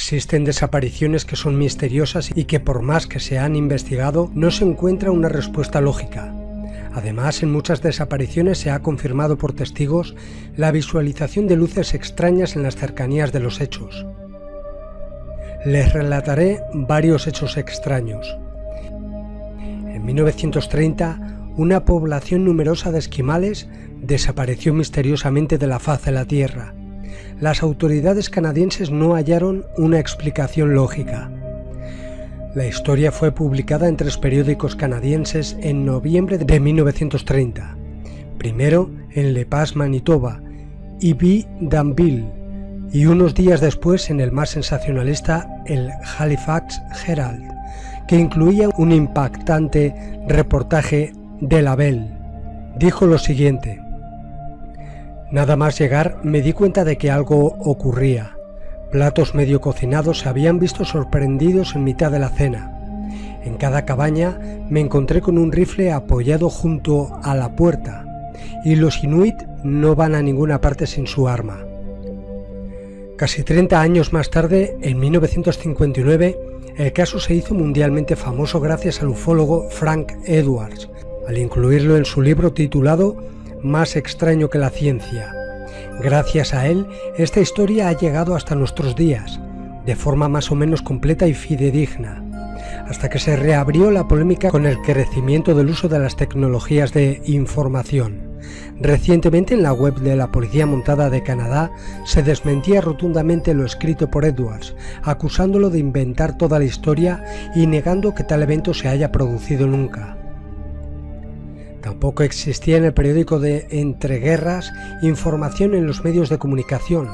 Existen desapariciones que son misteriosas y que por más que se han investigado no se encuentra una respuesta lógica. Además, en muchas desapariciones se ha confirmado por testigos la visualización de luces extrañas en las cercanías de los hechos. Les relataré varios hechos extraños. En 1930, una población numerosa de esquimales desapareció misteriosamente de la faz de la Tierra. Las autoridades canadienses no hallaron una explicación lógica. La historia fue publicada en 3 periódicos canadienses en noviembre de 1930. Primero en Le Pas, Manitoba, y B. Danville, y unos días después en el más sensacionalista, el Halifax Herald, que incluía un impactante reportaje de Labelle. Dijo lo siguiente: nada más llegar me di cuenta de que algo ocurría. Platos medio cocinados se habían visto sorprendidos en mitad de la cena. En cada cabaña me encontré con un rifle apoyado junto a la puerta, y los inuit no van a ninguna parte sin su arma. Casi 30 años más tarde, en 1959, el caso se hizo mundialmente famoso gracias al ufólogo Frank Edwards, al incluirlo en su libro titulado Más extraño que la ciencia. Gracias a él, esta historia ha llegado hasta nuestros días, de forma más o menos completa y fidedigna, hasta que se reabrió la polémica con el crecimiento del uso de las tecnologías de información. Recientemente, en la web de la Policía Montada de Canadá se desmentía rotundamente lo escrito por Edwards, acusándolo de inventar toda la historia y negando que tal evento se haya producido nunca. Tampoco existía en el periódico de entreguerras información en los medios de comunicación,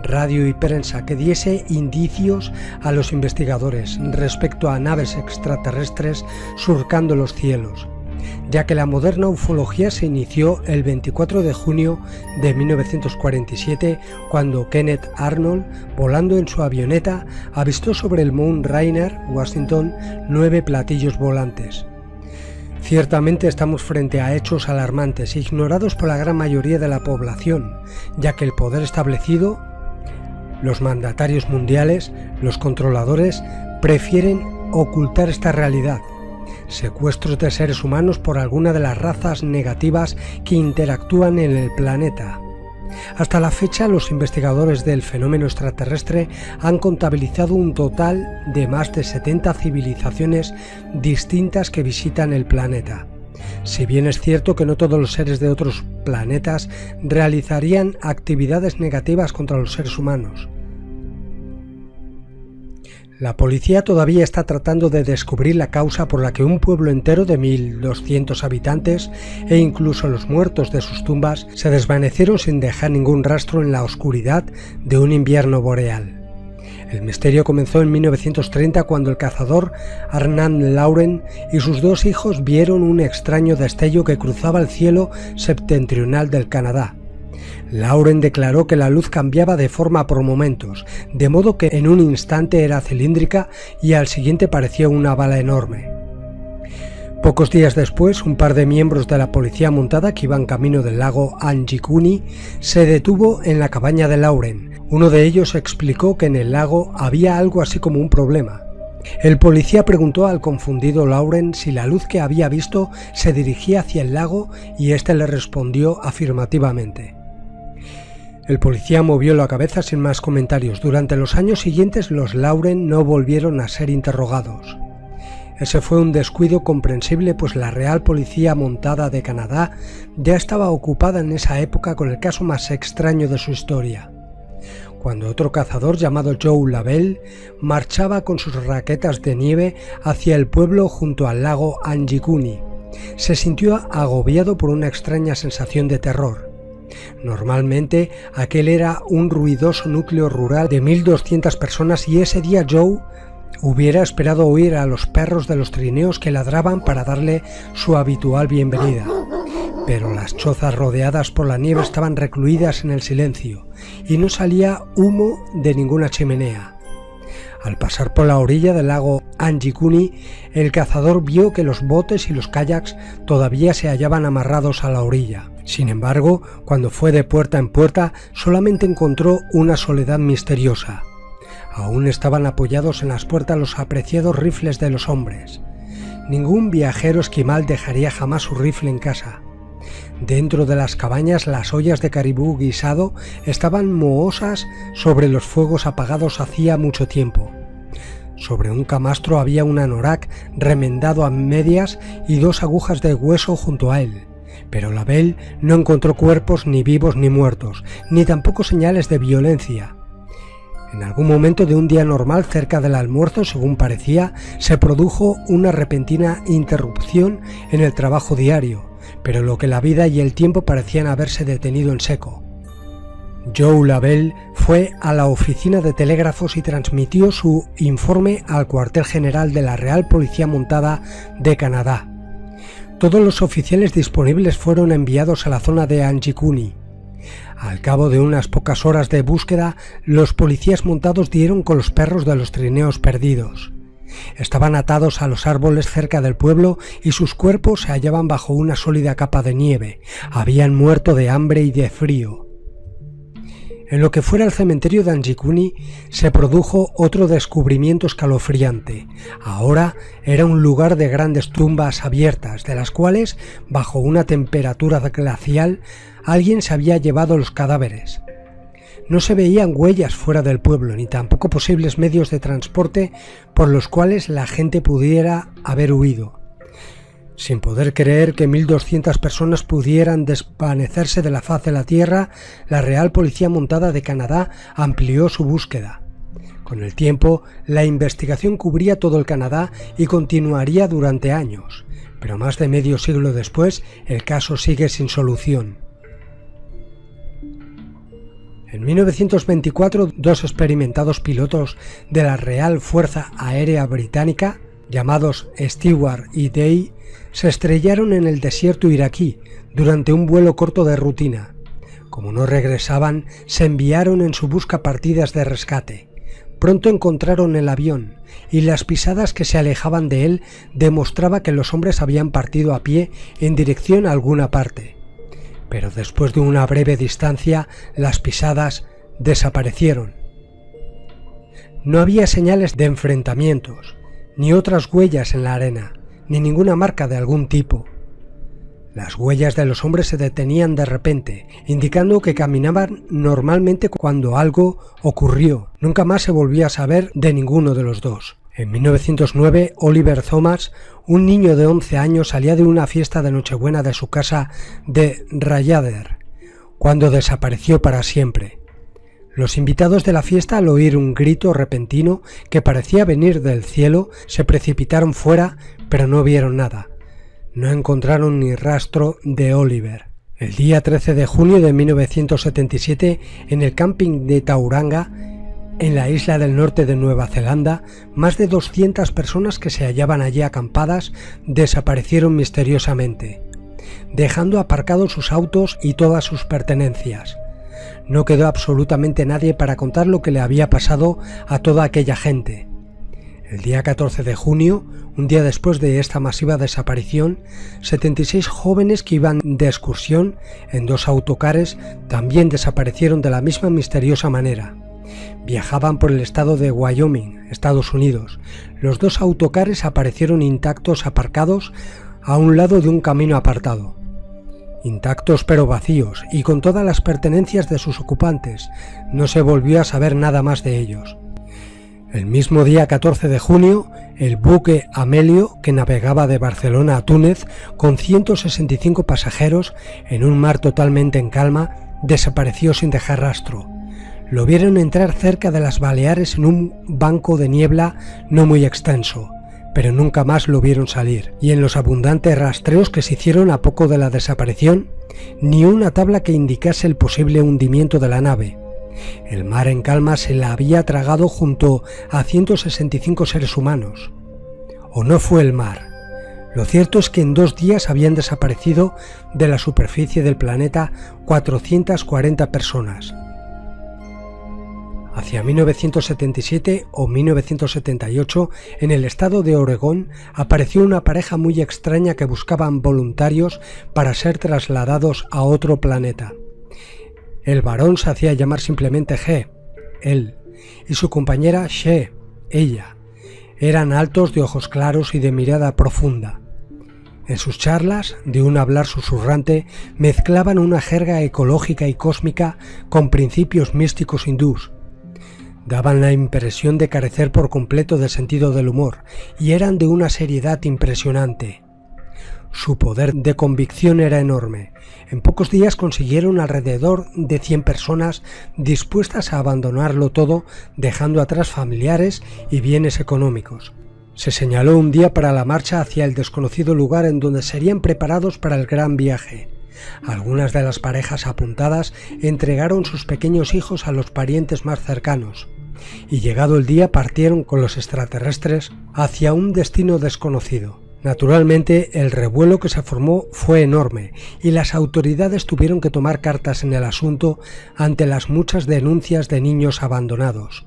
radio y prensa que diese indicios a los investigadores respecto a naves extraterrestres surcando los cielos, ya que la moderna ufología se inició el 24 de junio de 1947, cuando Kenneth Arnold, volando en su avioneta, avistó sobre el Mount Rainier, Washington, 9 platillos volantes. Ciertamente estamos frente a hechos alarmantes, ignorados por la gran mayoría de la población, ya que el poder establecido, los mandatarios mundiales, los controladores, prefieren ocultar esta realidad. Secuestros de seres humanos por alguna de las razas negativas que interactúan en el planeta. Hasta la fecha, los investigadores del fenómeno extraterrestre han contabilizado un total de más de 70 civilizaciones distintas que visitan el planeta. Si bien es cierto que no todos los seres de otros planetas realizarían actividades negativas contra los seres humanos. La policía todavía está tratando de descubrir la causa por la que un pueblo entero de 1.200 habitantes e incluso los muertos de sus tumbas se desvanecieron sin dejar ningún rastro en la oscuridad de un invierno boreal. El misterio comenzó en 1930 cuando el cazador Armand Lauren y sus 2 hijos vieron un extraño destello que cruzaba el cielo septentrional del Canadá. Lauren declaró que la luz cambiaba de forma por momentos, de modo que en un instante era cilíndrica y al siguiente parecía una bala enorme. Pocos días después, un par de miembros de la policía montada que iban camino del lago Anjikuni se detuvo en la cabaña de Lauren. Uno de ellos explicó que en el lago había algo así como un problema. El policía preguntó al confundido Lauren si la luz que había visto se dirigía hacia el lago y éste le respondió afirmativamente. El policía movió la cabeza sin más comentarios. Durante los años siguientes los Lauren no volvieron a ser interrogados. Ese fue un descuido comprensible, pues la Real Policía Montada de Canadá ya estaba ocupada en esa época con el caso más extraño de su historia, cuando otro cazador llamado Joe Labelle marchaba con sus raquetas de nieve hacia el pueblo junto al lago Anjikuni. Se sintió agobiado por una extraña sensación de terror. Normalmente aquel era un ruidoso núcleo rural de 1.200 personas y ese día Joe hubiera esperado oír a los perros de los trineos que ladraban para darle su habitual bienvenida. Pero las chozas rodeadas por la nieve estaban recluidas en el silencio y no salía humo de ninguna chimenea. Al pasar por la orilla del lago Anjikuni, el cazador vio que los botes y los kayaks todavía se hallaban amarrados a la orilla. Sin embargo, cuando fue de puerta en puerta, solamente encontró una soledad misteriosa. Aún estaban apoyados en las puertas los apreciados rifles de los hombres. Ningún viajero esquimal dejaría jamás su rifle en casa. Dentro de las cabañas las ollas de caribú guisado estaban mohosas sobre los fuegos apagados hacía mucho tiempo. Sobre un camastro había un anorak remendado a medias y 2 agujas de hueso junto a él, pero Labelle no encontró cuerpos ni vivos ni muertos, ni tampoco señales de violencia. En algún momento de un día normal, cerca del almuerzo, según parecía, se produjo una repentina interrupción en el trabajo diario, pero lo que la vida y el tiempo parecían haberse detenido en seco. Joe Labelle fue a la oficina de telégrafos y transmitió su informe al cuartel general de la Real Policía Montada de Canadá. Todos los oficiales disponibles fueron enviados a la zona de Anjikuni. Al cabo de unas pocas horas de búsqueda, los policías montados dieron con los perros de los trineos perdidos. Estaban atados a los árboles cerca del pueblo y sus cuerpos se hallaban bajo una sólida capa de nieve. Habían muerto de hambre y de frío. En lo que fuera el cementerio de Anjikuni se produjo otro descubrimiento escalofriante. Ahora era un lugar de grandes tumbas abiertas, de las cuales, bajo una temperatura glacial, alguien se había llevado los cadáveres. No se veían huellas fuera del pueblo, ni tampoco posibles medios de transporte por los cuales la gente pudiera haber huido. Sin poder creer que 1.200 personas pudieran desvanecerse de la faz de la tierra, la Real Policía Montada de Canadá amplió su búsqueda. Con el tiempo, la investigación cubría todo el Canadá y continuaría durante años, pero más de medio siglo después, el caso sigue sin solución. En 1924, 2 experimentados pilotos de la Real Fuerza Aérea Británica, llamados Stewart y Day, se estrellaron en el desierto iraquí durante un vuelo corto de rutina. Como no regresaban, se enviaron en su busca partidas de rescate. Pronto encontraron el avión y las pisadas que se alejaban de él demostraba que los hombres habían partido a pie en dirección a alguna parte. Pero después de una breve distancia, las pisadas desaparecieron. No había señales de enfrentamientos, ni otras huellas en la arena, ni ninguna marca de algún tipo. Las huellas de los hombres se detenían de repente, indicando que caminaban normalmente cuando algo ocurrió. Nunca más se volvió a saber de ninguno de los dos. En 1909, Oliver Thomas, un niño de 11 años, salía de una fiesta de Nochebuena de su casa de Rayader, cuando desapareció para siempre. Los invitados de la fiesta, al oír un grito repentino que parecía venir del cielo, se precipitaron fuera, pero no vieron nada. No encontraron ni rastro de Oliver. El día 13 de junio de 1977, en el camping de Tauranga, en la isla del norte de Nueva Zelanda, más de 200 personas que se hallaban allí acampadas desaparecieron misteriosamente, dejando aparcados sus autos y todas sus pertenencias. No quedó absolutamente nadie para contar lo que le había pasado a toda aquella gente. El día 14 de junio, un día después de esta masiva desaparición, 76 jóvenes que iban de excursión en 2 autocares también desaparecieron de la misma misteriosa manera. Viajaban por el estado de Wyoming, Estados Unidos. Los 2 autocares aparecieron intactos aparcados a un lado de un camino apartado. Intactos pero vacíos y con todas las pertenencias de sus ocupantes. No se volvió a saber nada más de ellos. El mismo día 14 de junio, el buque Amelio, que navegaba de Barcelona a Túnez con 165 pasajeros en un mar totalmente en calma, desapareció sin dejar rastro. Lo vieron entrar cerca de las Baleares en un banco de niebla no muy extenso, pero nunca más lo vieron salir, y en los abundantes rastreos que se hicieron a poco de la desaparición, ni una tabla que indicase el posible hundimiento de la nave. El mar en calma se la había tragado junto a 165 seres humanos. ¿O no fue el mar? Lo cierto es que en 2 días habían desaparecido de la superficie del planeta 440 personas. Hacia 1977 o 1978, en el estado de Oregón, apareció una pareja muy extraña que buscaban voluntarios para ser trasladados a otro planeta. El varón se hacía llamar simplemente G. Él y su compañera She, ella. Eran altos, de ojos claros y de mirada profunda. En sus charlas, de un hablar susurrante, mezclaban una jerga ecológica y cósmica con principios místicos hindús. Daban la impresión de carecer por completo de sentido del humor y eran de una seriedad impresionante. Su poder de convicción era enorme. En pocos días consiguieron alrededor de 100 personas dispuestas a abandonarlo todo, dejando atrás familiares y bienes económicos. Se señaló un día para la marcha hacia el desconocido lugar en donde serían preparados para el gran viaje. Algunas de las parejas apuntadas entregaron sus pequeños hijos a los parientes más cercanos, y llegado el día partieron con los extraterrestres hacia un destino desconocido. Naturalmente, el revuelo que se formó fue enorme y las autoridades tuvieron que tomar cartas en el asunto ante las muchas denuncias de niños abandonados.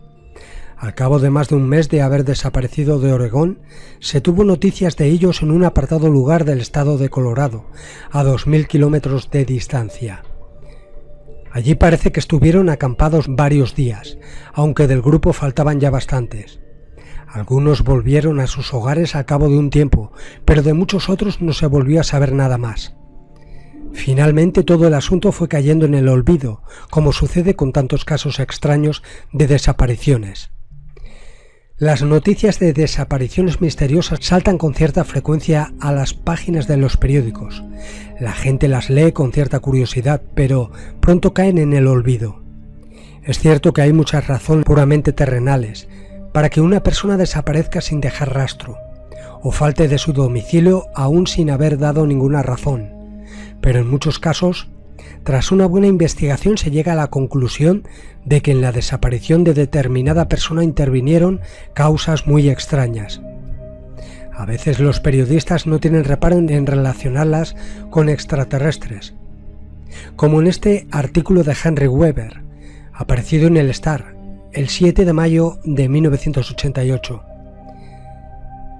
Al cabo de más de un mes de haber desaparecido de Oregón, se tuvo noticias de ellos en un apartado lugar del estado de Colorado, a 2000 kilómetros de distancia. Allí parece que estuvieron acampados varios días, aunque del grupo faltaban ya bastantes. Algunos volvieron a sus hogares al cabo de un tiempo, pero de muchos otros no se volvió a saber nada más. Finalmente todo el asunto fue cayendo en el olvido, como sucede con tantos casos extraños de desapariciones. Las noticias de desapariciones misteriosas saltan con cierta frecuencia a las páginas de los periódicos. La gente las lee con cierta curiosidad, pero pronto caen en el olvido. Es cierto que hay muchas razones puramente terrenales para que una persona desaparezca sin dejar rastro, o falte de su domicilio aún sin haber dado ninguna razón, pero en muchos casos, tras una buena investigación se llega a la conclusión de que en la desaparición de determinada persona intervinieron causas muy extrañas. A veces los periodistas no tienen reparo en relacionarlas con extraterrestres, como en este artículo de Henry Weber, aparecido en el Star, el 7 de mayo de 1988.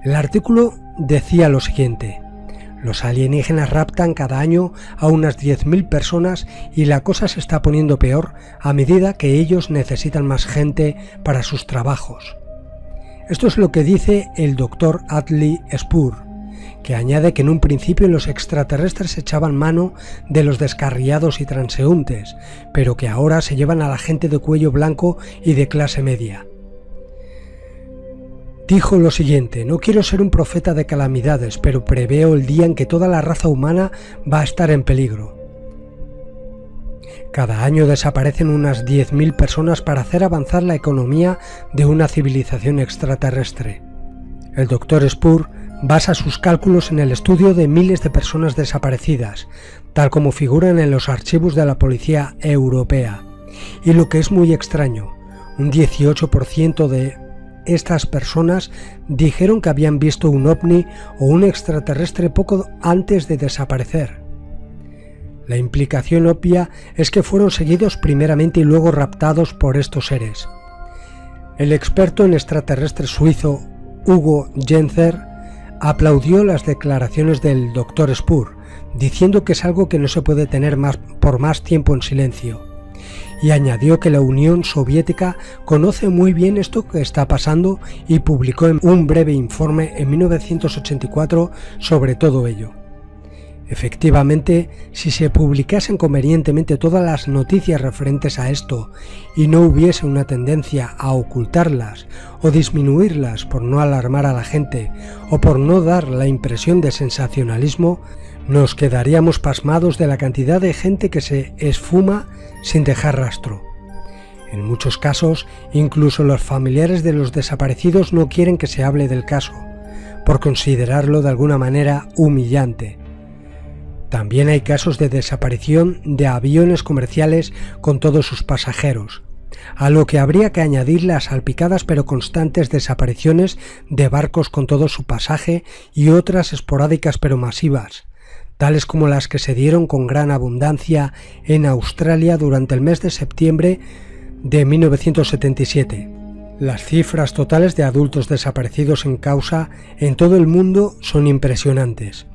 El artículo decía lo siguiente: los alienígenas raptan cada año a unas 10.000 personas y la cosa se está poniendo peor a medida que ellos necesitan más gente para sus trabajos. Esto es lo que dice el Dr. Atlee Spur, que añade que en un principio los extraterrestres echaban mano de los descarriados y transeúntes, pero que ahora se llevan a la gente de cuello blanco y de clase media. Dijo lo siguiente: no quiero ser un profeta de calamidades, pero preveo el día en que toda la raza humana va a estar en peligro. Cada año desaparecen unas 10.000 personas para hacer avanzar la economía de una civilización extraterrestre. El Dr. Spur basa sus cálculos en el estudio de miles de personas desaparecidas, tal como figuran en los archivos de la policía europea. Y lo que es muy extraño, un 18% de estas personas dijeron que habían visto un ovni o un extraterrestre poco antes de desaparecer. La implicación obvia es que fueron seguidos primeramente y luego raptados por estos seres. El experto en extraterrestres suizo Hugo Genzer aplaudió las declaraciones del Dr. Spur, diciendo que es algo que no se puede tener por más tiempo en silencio. Y añadió que la Unión Soviética conoce muy bien esto que está pasando y publicó un breve informe en 1984 sobre todo ello. Efectivamente, si se publicasen convenientemente todas las noticias referentes a esto y no hubiese una tendencia a ocultarlas o disminuirlas por no alarmar a la gente o por no dar la impresión de sensacionalismo, nos quedaríamos pasmados de la cantidad de gente que se esfuma sin dejar rastro. En muchos casos, incluso los familiares de los desaparecidos no quieren que se hable del caso, por considerarlo de alguna manera humillante. También hay casos de desaparición de aviones comerciales con todos sus pasajeros, a lo que habría que añadir las salpicadas pero constantes desapariciones de barcos con todo su pasaje y otras esporádicas pero masivas, tales como las que se dieron con gran abundancia en Australia durante el mes de septiembre de 1977. Las cifras totales de adultos desaparecidos en causa en todo el mundo son impresionantes.